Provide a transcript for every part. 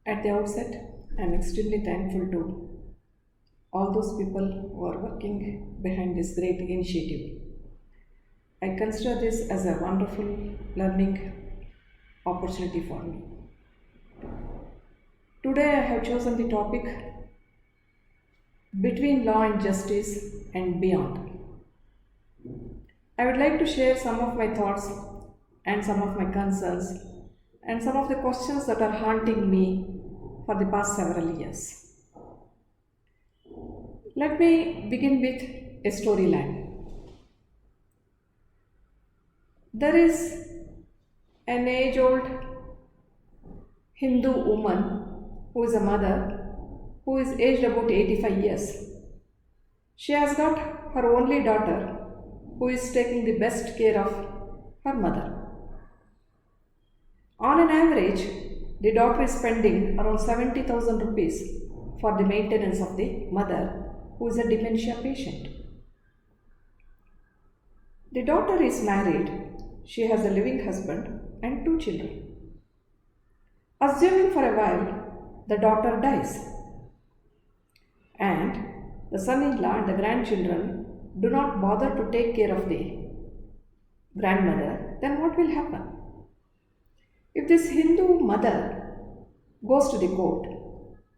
At the outset, I am extremely thankful to all those people who are working behind this great initiative. I consider this as a wonderful learning opportunity for me. Today, I have chosen the topic between law and justice and beyond. I would like to share some of my thoughts and some of my concerns and some of the questions that are haunting me for the past several years. Let me begin with a storyline. There is an age old Hindu woman who is a mother who is aged about 85 years. She has got her only daughter who is taking the best care of her mother. On an average, the daughter is spending around 70,000 rupees for the maintenance of the mother who is a dementia patient. The daughter is married, she has a living husband and 2 children. Assuming for a while the daughter dies and the son-in-law and the grandchildren do not bother to take care of the grandmother, then what will happen? If this Hindu mother goes to the court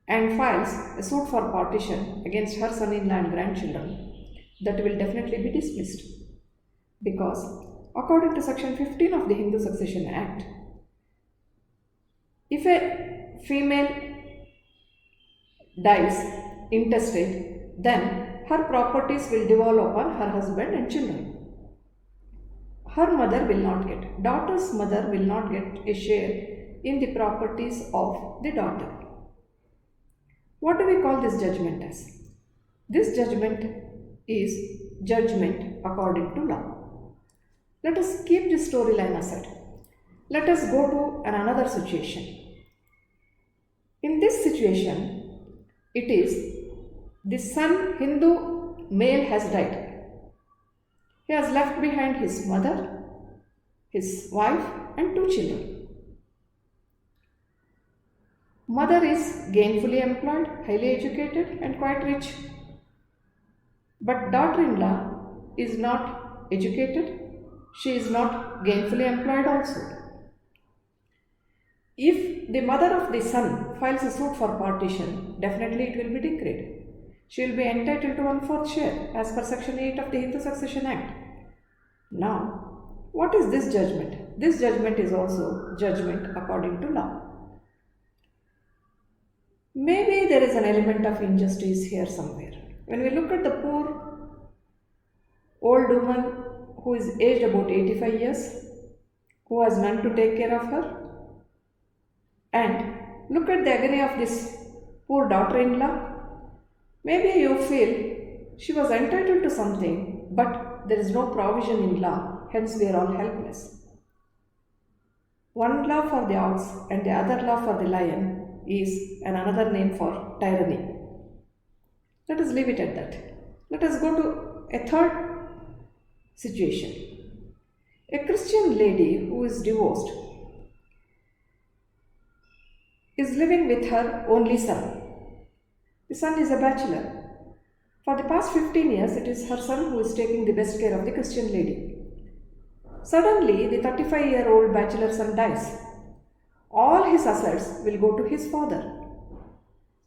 and files a suit for partition against her son-in-law and grandchildren, that will definitely be dismissed because according to section 15 of the Hindu Succession Act, if a female dies intestate, then her properties will devolve upon her husband and children. Her mother will not get, daughter's mother will not get a share in the properties of the daughter. What do we call this judgment as? This judgment is judgment according to law. Let us keep this storyline aside. Let us go to another situation. In this situation, it is the son Hindu male has died. He has left behind his mother, his wife and 2 children. Mother is gainfully employed, highly educated and quite rich. But daughter-in-law is not educated, she is not gainfully employed also. If the mother of the son files a suit for partition, definitely it will be decreed. She will be entitled to 1/4 share as per section 8 of the Hindu Succession Act. Now, what is this judgment? This judgment is also judgment according to law. Maybe there is an element of injustice here somewhere. When we look at the poor old woman who is aged about 85 years, who has none to take care of her, and look at the agony of this poor daughter-in-law, maybe you feel she was entitled to something, but there is no provision in law, hence we are all helpless. One law for the ox and the other law for the lion is another name for tyranny. Let us leave it at that. Let us go to a third situation. A Christian lady who is divorced is living with her only son. The son is a bachelor. For the past 15 years, it is her son who is taking the best care of the Christian lady. Suddenly, the 35-year-old bachelor son dies. All his assets will go to his father.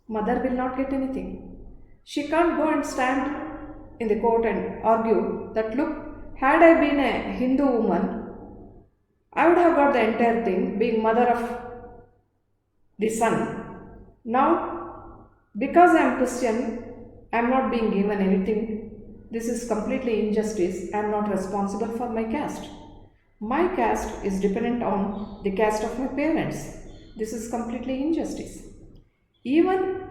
Mother will not get anything. She can't go and stand in the court and argue that, look, had I been a Hindu woman, I would have got the entire thing, being mother of the son. Now, because I am Christian, I am not being given anything. This is completely injustice. I am not responsible for my caste. My caste is dependent on the caste of my parents. This is completely injustice. Even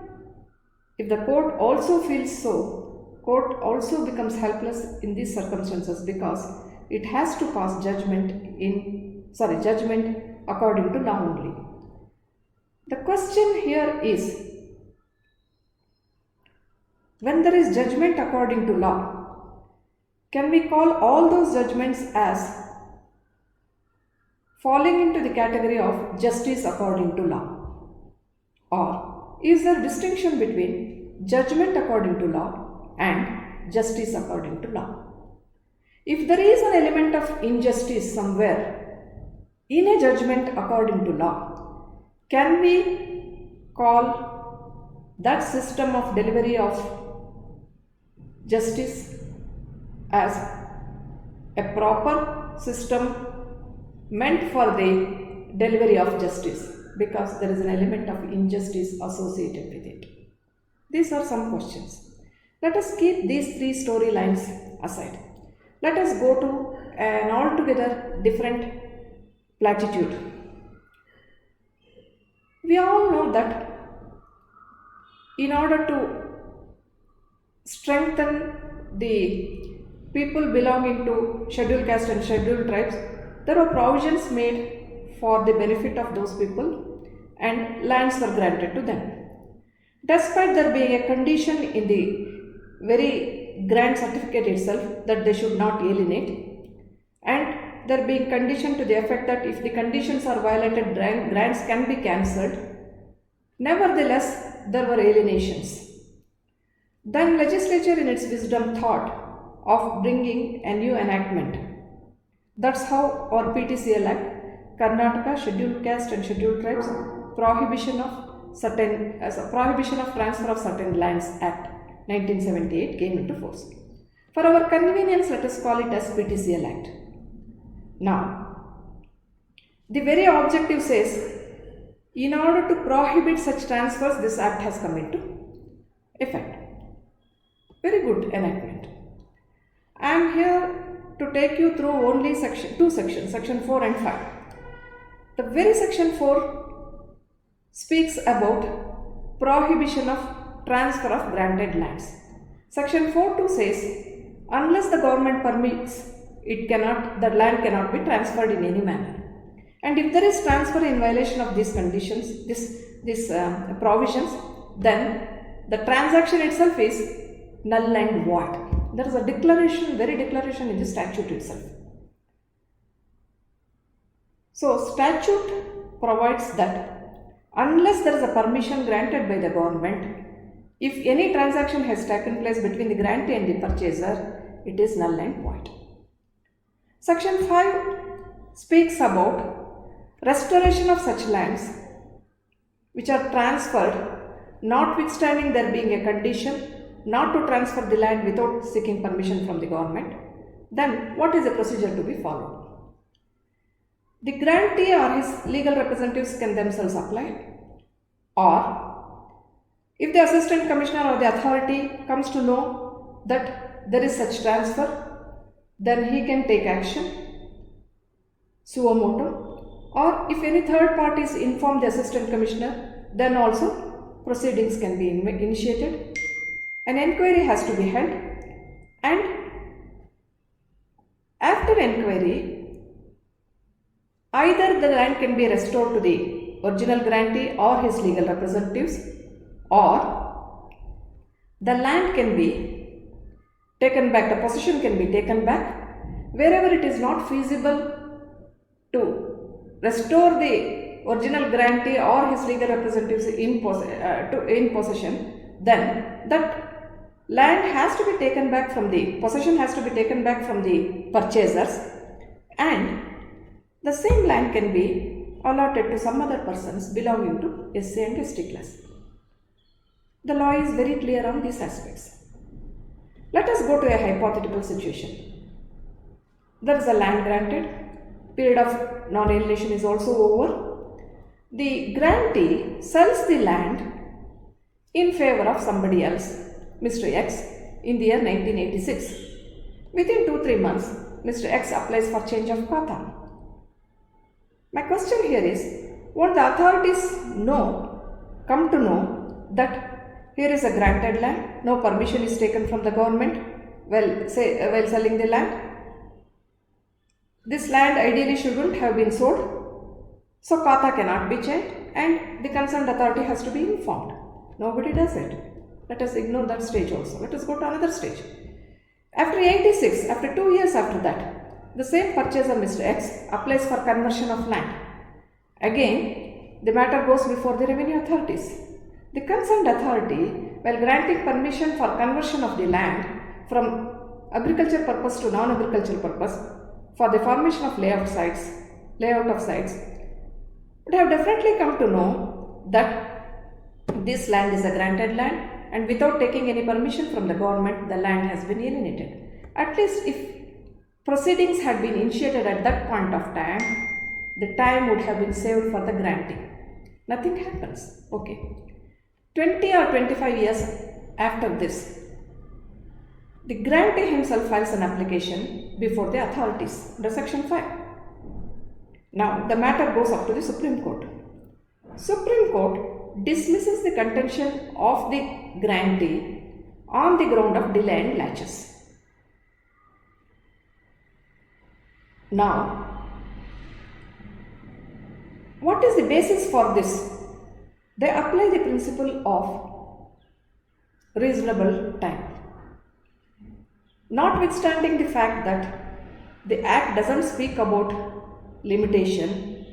if the court also feels so, court also becomes helpless in these circumstances because it has to pass judgment according to law only. The question here is, when there is judgment according to law, can we call all those judgments as falling into the category of justice according to law? Or is there distinction between judgment according to law and justice according to law? If there is an element of injustice somewhere in a judgment according to law, can we call that system of delivery of justice as a proper system meant for the delivery of justice, because there is an element of injustice associated with it? These are some questions. Let us keep these three storylines aside. Let us go to an altogether different platitude. We all know that in order to strengthen the people belonging to scheduled caste and scheduled tribes, there were provisions made for the benefit of those people and lands were granted to them. Despite there being a condition in the very grant certificate itself that they should not alienate, and there being condition to the effect that if the conditions are violated, grants can be cancelled, nevertheless there were alienations. Then legislature in its wisdom thought of bringing a new enactment. That's how our PTCL Act, Karnataka Scheduled Caste and Scheduled Tribes Prohibition of Transfer of Certain Lands Act 1978 came into force. For our convenience, let us call it as PTCL Act. Now, the very objective says, in order to prohibit such transfers, this act has come into effect. Very good enactment. I am here to take you through only two sections, section 4 and 5. The very section 4 speaks about prohibition of transfer of granted lands. Section 4.2 says, unless the government permits, the land cannot be transferred in any manner. And if there is transfer in violation of these conditions, these provisions, then the transaction itself is null and void. There is a very declaration in the statute itself. So, statute provides that unless there is a permission granted by the government, if any transaction has taken place between the grantee and the purchaser, it is null and void. Section 5 speaks about restoration of such lands which are transferred, notwithstanding there being a condition not to transfer the land without seeking permission from the government. Then what is the procedure to be followed? The grantee or his legal representatives can themselves apply, or if the assistant commissioner or the authority comes to know that there is such transfer, then he can take action suo motu, or if any third parties inform the assistant commissioner, then also proceedings can be initiated. An inquiry has to be held, and after inquiry, either the land can be restored to the original grantee or his legal representatives, or the land can be taken back, the possession can be taken back. Wherever it is not feasible to restore the original grantee or his legal representatives in possession, then that land has to be taken back from the possession has to be taken back from the purchasers, and the same land can be allotted to some other persons belonging to SC and ST class. The law is very clear on these aspects. Let us go to a hypothetical situation. There is a land granted, period of non-alienation is also over. The grantee sells the land in favor of somebody else, Mr. X, in the year 1986. Within 2-3 months, Mr. X applies for change of kata. My question here is, won't the authorities come to know that here is a granted land, no permission is taken from the government while selling the land? This land ideally shouldn't have been sold, so kata cannot be changed and the concerned authority has to be informed. Nobody does it. Let us ignore that stage also. Let us go to another stage. After 86, after 2 years after that, the same purchaser, Mr. X, applies for conversion of land. Again, the matter goes before the revenue authorities. The concerned authority, while granting permission for conversion of the land from agriculture purpose to non-agricultural purpose for the formation of layout of sites, would have definitely come to know that this land is a granted land, and without taking any permission from the government, the land has been alienated. At least if proceedings had been initiated at that point of time, the time would have been saved for the granting. Nothing happens. Okay. 20 or 25 years after this, the grantee himself files an application before the authorities under Section 5. Now, the matter goes up to the Supreme Court. Supreme Court dismisses the contention of the grantee on the ground of delay and laches. Now, what is the basis for this? They apply the principle of reasonable time. Notwithstanding the fact that the Act doesn't speak about limitation,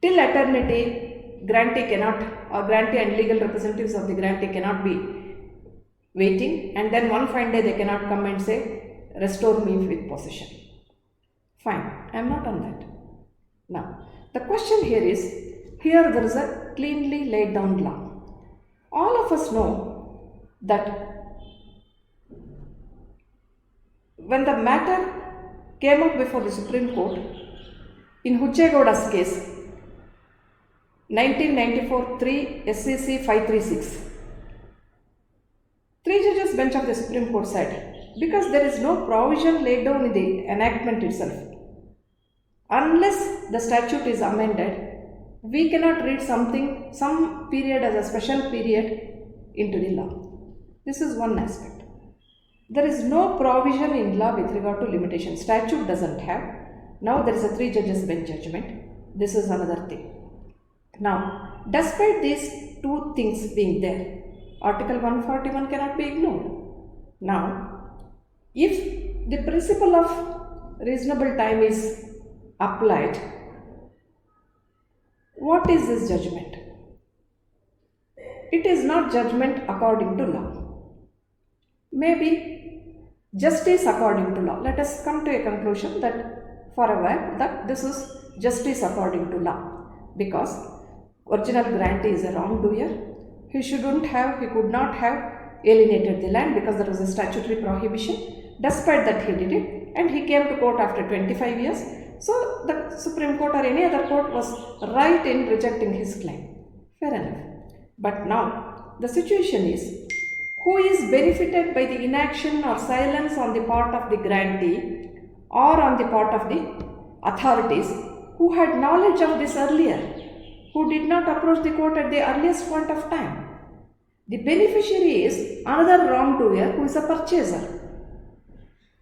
till eternity, grantee cannot, or grantee and legal representatives of the grantee cannot be waiting, and then one fine day they cannot come and say, restore me with possession. Fine, I am not on that. Now, the question here is, here there is a cleanly laid down law. All of us know that when the matter came up before the Supreme Court, in Huchegowda's case, 1994 3 SCC 536, 3 judges bench of the Supreme Court said, because there is no provision laid down in the enactment itself, unless the statute is amended, we cannot read some period as a special period into the law. This is one aspect. There is no provision in law with regard to limitation. Statute doesn't have. Now there is a 3 judges bench judgment. This is another thing. Now, despite these two things being there, Article 141 cannot be ignored. Now, if the principle of reasonable time is applied, what is this judgment? It is not judgment according to law. Maybe justice according to law. Let us come to a conclusion that for a while that this is justice according to law, because original grantee is a wrongdoer. He could not have alienated the land because there was a statutory prohibition. Despite that, he did it, and he came to court after 25 years. So the Supreme Court or any other court was right in rejecting his claim. Fair enough. But now the situation is, who is benefited by the inaction or silence on the part of the grantee or on the part of the authorities who had knowledge of this earlier, who did not approach the court at the earliest point of time? The beneficiary is another wrongdoer who is a purchaser.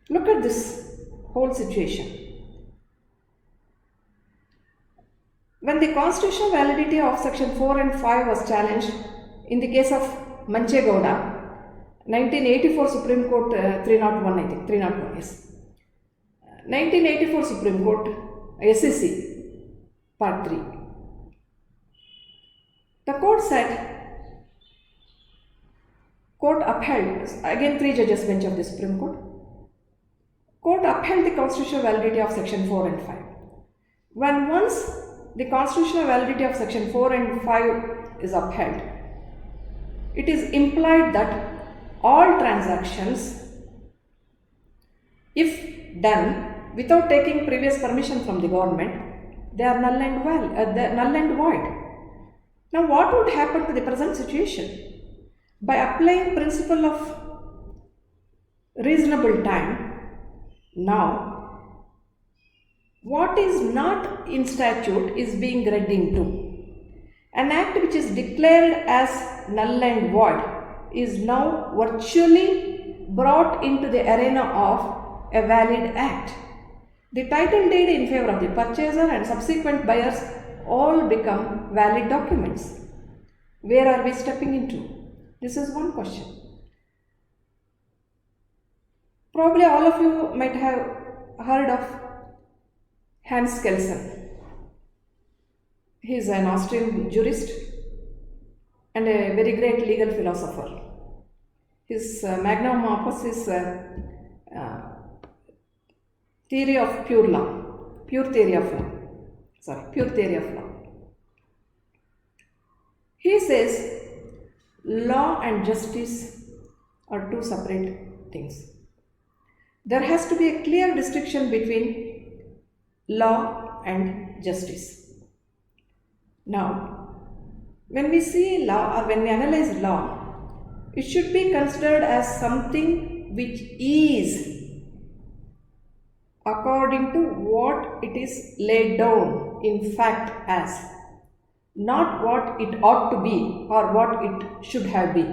Look at this whole situation. When the constitutional validity of Section 4 and 5 was challenged in the case of Manchegowda, 1984 Supreme Court 301, I think, 301 is. 1984 Supreme Court SCC Part 3. The court said, court upheld, again 3 judges bench of the Supreme Court, court upheld the constitutional validity of Section 4 and 5. When once the constitutional validity of Section 4 and 5 is upheld, it is implied that all transactions, if done without taking previous permission from the government, they are null and void. Now, what would happen to the present situation? By applying principle of reasonable time, now what is not in statute is being read into. An act which is declared as null and void is now virtually brought into the arena of a valid act. The title deed in favor of the purchaser and subsequent buyers all become valid documents. Where are we stepping into? This is one question. Probably all of you might have heard of Hans Kelsen. He is an Austrian jurist and a very great legal philosopher. His magnum opus is uh, theory of pure law, pure theory of law. Pure theory of law. He says law and justice are two separate things. There has to be a clear distinction between law and justice. Now, when we see law or when we analyze law, it should be considered as something which is according to what it is laid down in fact as, not what it ought to be or what it should have been.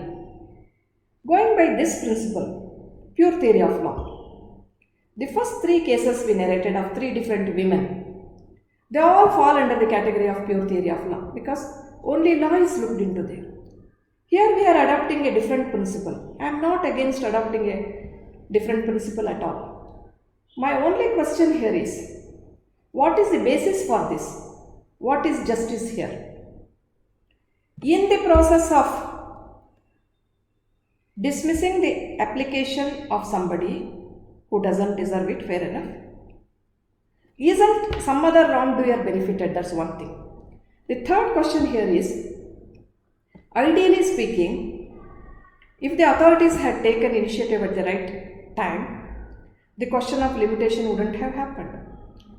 Going by this principle, pure theory of law, the first three cases we narrated of three different women, they all fall under the category of pure theory of law because only law is looked into there. Here we are adopting a different principle. I am not against adopting a different principle at all. My only question here is, what is the basis for this? What is justice here? In the process of dismissing the application of somebody who doesn't deserve it, fair enough, isn't some other wrongdoer benefited? That's one thing. The third question here is, ideally speaking, if the authorities had taken initiative at the right time, the question of limitation wouldn't have happened.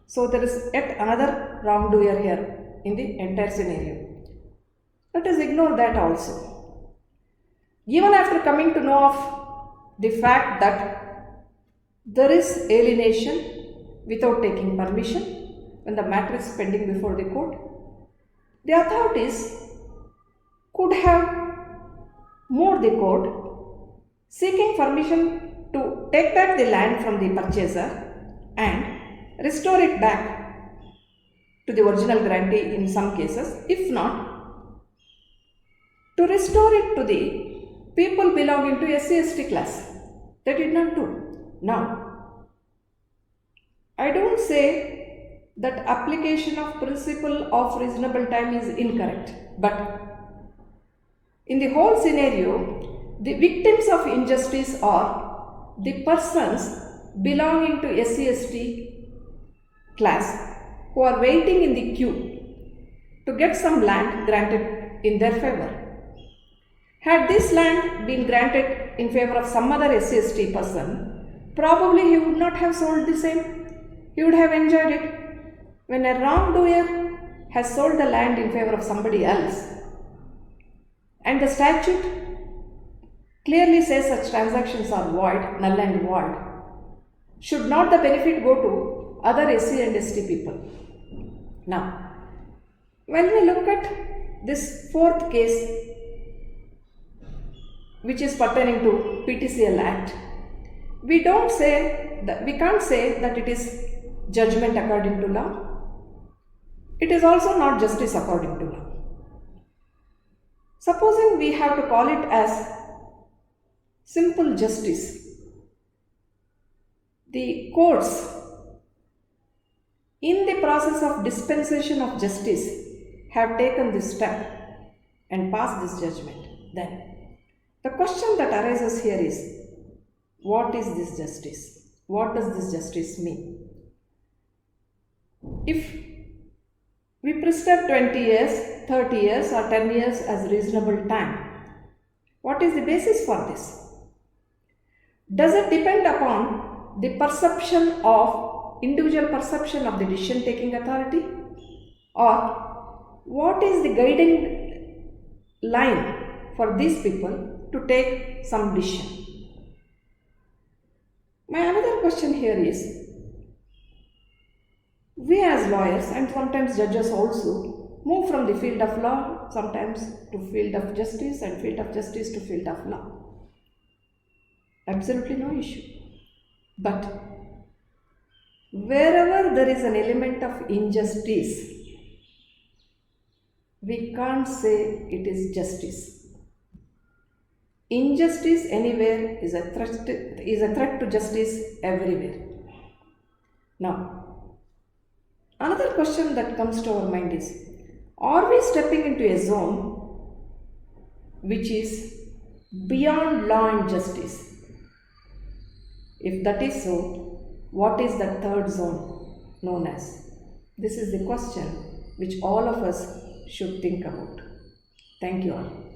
So there is yet another wrongdoer here in the entire scenario. Let us ignore that also. Even after coming to know of the fact that there is alienation without taking permission when the matter is pending before the court, the authorities could have moved the court seeking permission to take back the land from the purchaser and restore it back to the original grantee in some cases, if not, to restore it to the people belonging to SC/ST class. They did not do. Now, I don't say that application of principle of reasonable time is incorrect, but in the whole scenario, the victims of injustice are the persons belonging to SC/ST class who are waiting in the queue to get some land granted in their favor. Had this land been granted in favor of some other SC/ST person, probably he would not have sold the same. He would have enjoyed it. When a wrongdoer has sold the land in favor of somebody else, and the statute clearly says such transactions are void, null and void, should not the benefit go to other SC and ST people? Now, when we look at this fourth case, which is pertaining to PTCL Act, we can't say that it is judgment according to law. It is also not justice according to law. Supposing we have to call it as simple justice, the courts in the process of dispensation of justice have taken this step and passed this judgment, then the question that arises here is, what is this justice? What does this justice mean? If we prescribe 20 years, 30 years or 10 years as reasonable time, what is the basis for this? Does it depend upon the perception of individual perception of the decision taking authority, or what is the guiding line for these people to take some decision? My another question here is, we as lawyers and sometimes judges also move from the field of law sometimes to field of justice and field of justice to field of law. Absolutely no issue. But wherever there is an element of injustice, we can't say it is justice. Injustice anywhere is a threat to justice everywhere. Now, another question that comes to our mind is, Are we stepping into a zone which is beyond law and justice? If that is so, what is the third zone known as? This is the question which all of us should think about. Thank you all.